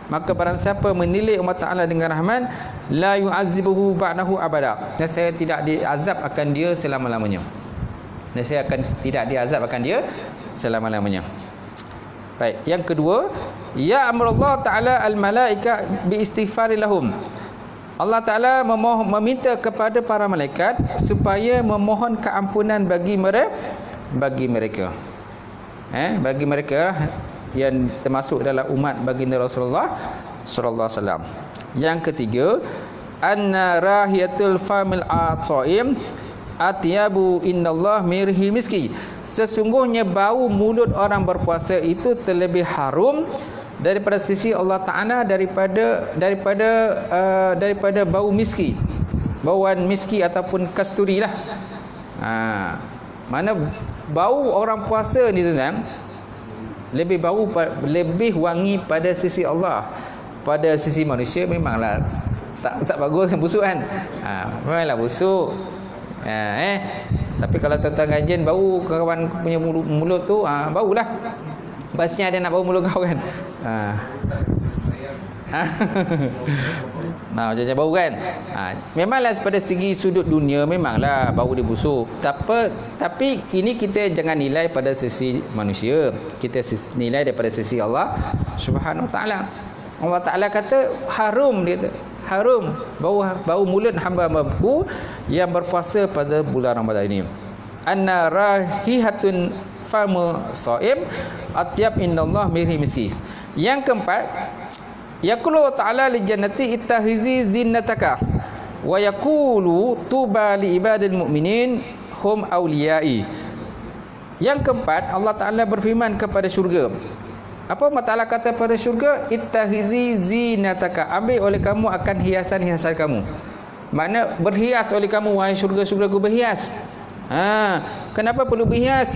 maka barang siapa menilik Allah Ta'ala dengan rahmat, la yu'azzibuhu ba'dahu abada, dan saya tidak diazab akan dia selama-lamanya. Dan saya akan tidak diazab akan dia selama-lamanya. Baik, yang kedua, ya amrullah Ta'ala al-malaika bi istighfari lahum. Allah Ta'ala meminta kepada para malaikat supaya memohon keampunan bagi mereka. Bagi mereka yang termasuk dalam umat baginda Rasulullah sallallahu alaihi wasallam. Yang ketiga, anna rahiyatul famil at'im atyabu indallah mirhil miski. Sesungguhnya bau mulut orang berpuasa itu terlebih harum daripada sisi Allah Ta'ala daripada bau miski, bauan miski ataupun kasturi lah. Mana bau orang puasa ni tuan-tuan lebih wangi pada sisi Allah. Pada sisi manusia memanglah tak bagus, busuk kan. Memanglah busuk. Tapi kalau tuan-tuan rajin, bau kawan punya mulut tu, baulah. Pastinya ada nak bau mulut kau kan. Macam bau kan. Memanglah pada segi sudut dunia memanglah bau dia busuk. Tapi kini kita jangan nilai pada sisi manusia, kita nilai daripada sisi Allah Subhanahu Wa Taala. Allah Taala kata harum, dia kata harum bau mulut hamba-hambaku yang berpuasa pada bulan Ramadan ini. Anna rahihatun famu shaim atyab indallah mirhi miski. Yang keempat, yaqulu ta'ala li jannati ittahizi zinnataka wa yaqulu tuba li ibadil mu'minin hum awliyai. Yang keempat, Allah Ta'ala berfirman kepada syurga. Apa Allah Ta'ala kata pada syurga? Ittahizi zinataka, ambil oleh kamu akan hiasan-hiasan kamu. Makna berhias oleh kamu, wahai syurga-syurgaku, berhias. Kenapa perlu berhias?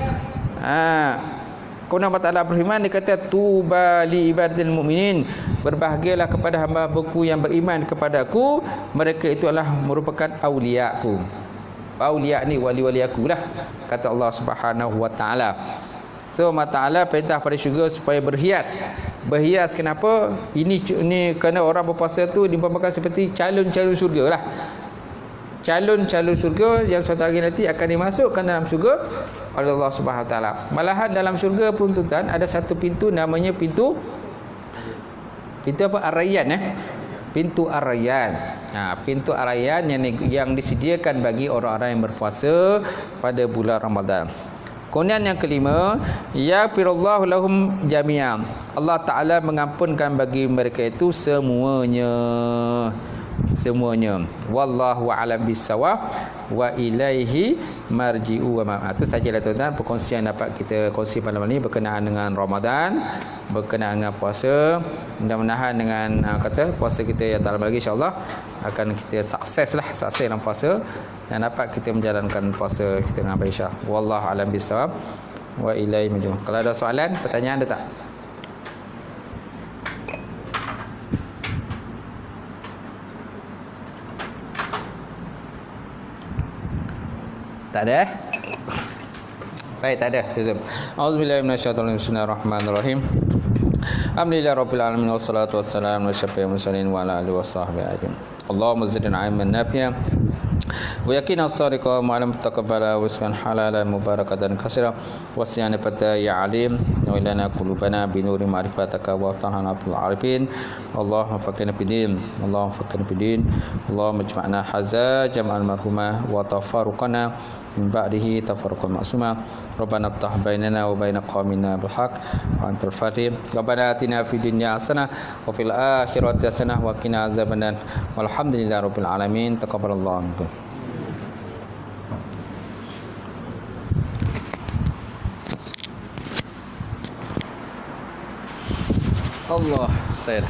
Kemudian Allah Ta'ala berfirman, dia kata tuba li ibadil mu'minin, berbahagialah kepada hamba-hambaku yang beriman kepada aku, mereka itu adalah merupakan awliyaku. Awliya ni wali-wali aku lah, kata Allah Subhanahu wa Ta'ala. So Allah Ta'ala perintah pada syurga supaya berhias. Berhias kenapa? Ini kerana orang berpuasa tu diumpamakan seperti calon-calon syurga lah. Calon-calon syurga yang suatu hari nanti akan dimasukkan dalam syurga oleh Allah Subhanahu wa Ta'ala. Malahan dalam syurga pun tuan, ada satu pintu namanya pintu apa? Ar-Rayyan. Pintu Ar-Rayyan. Pintu Ar-Rayyan yang disediakan bagi orang-orang yang berpuasa pada bulan Ramadan. Kemudian yang kelima, yaghfirullahu lahum jami'an. Allah Ta'ala mengampunkan bagi mereka itu semuanya. Wallahu a'lam bissawab wa ilaihi marji'u wa ma'ab. Itu sajalah tuan-tuan perkongsian dapat kita kongsi pada malam ini berkenaan dengan Ramadan, berkenaan dengan puasa. Mudah-mudahan dengan kata puasa kita yang tak lama lagi insya-Allah akan kita sukses dalam puasa dan dapat kita menjalankan puasa kita dengan baik insya-Allah. Wallahu a'lam bissawab wa ilaihi marji'u. Kalau ada soalan, pertanyaan ada tak? Tak ada? Baik, tak ada. Auzubillahi minasyaitonir rajim. Bismillahirrahmanirrahim. Alhamdulillahirabbil alamin wassalatu wassalamu ala asyrafil mursalin wa ala alihi washabbihi ajmain. Allahumma zidna ilman nafi'an wa yaqinan sadiqan wa alam taqabbala wa rizqan halalan mubarakatan katsira wa siyana fata ya alim wa ilana qulubana bi nuri ma'rifataka wa tahana bil arifin. Allahumma faqina fid-din, Allahumma faqina fid-din, Allahumma ijma'na haza jam'al marhumah wa tafarruqana min ba'dihi tafarruqan ma'suma. Rabbana iftah bainana wa baina qaumina bil haqq wa antal fatih. Rabbana atina fid dunya hasanah wa fil akhirati hasanah wa qina azabannar. Walhamdulillahirabbil alamin. Taqabbalallahu minkum. Allah, saya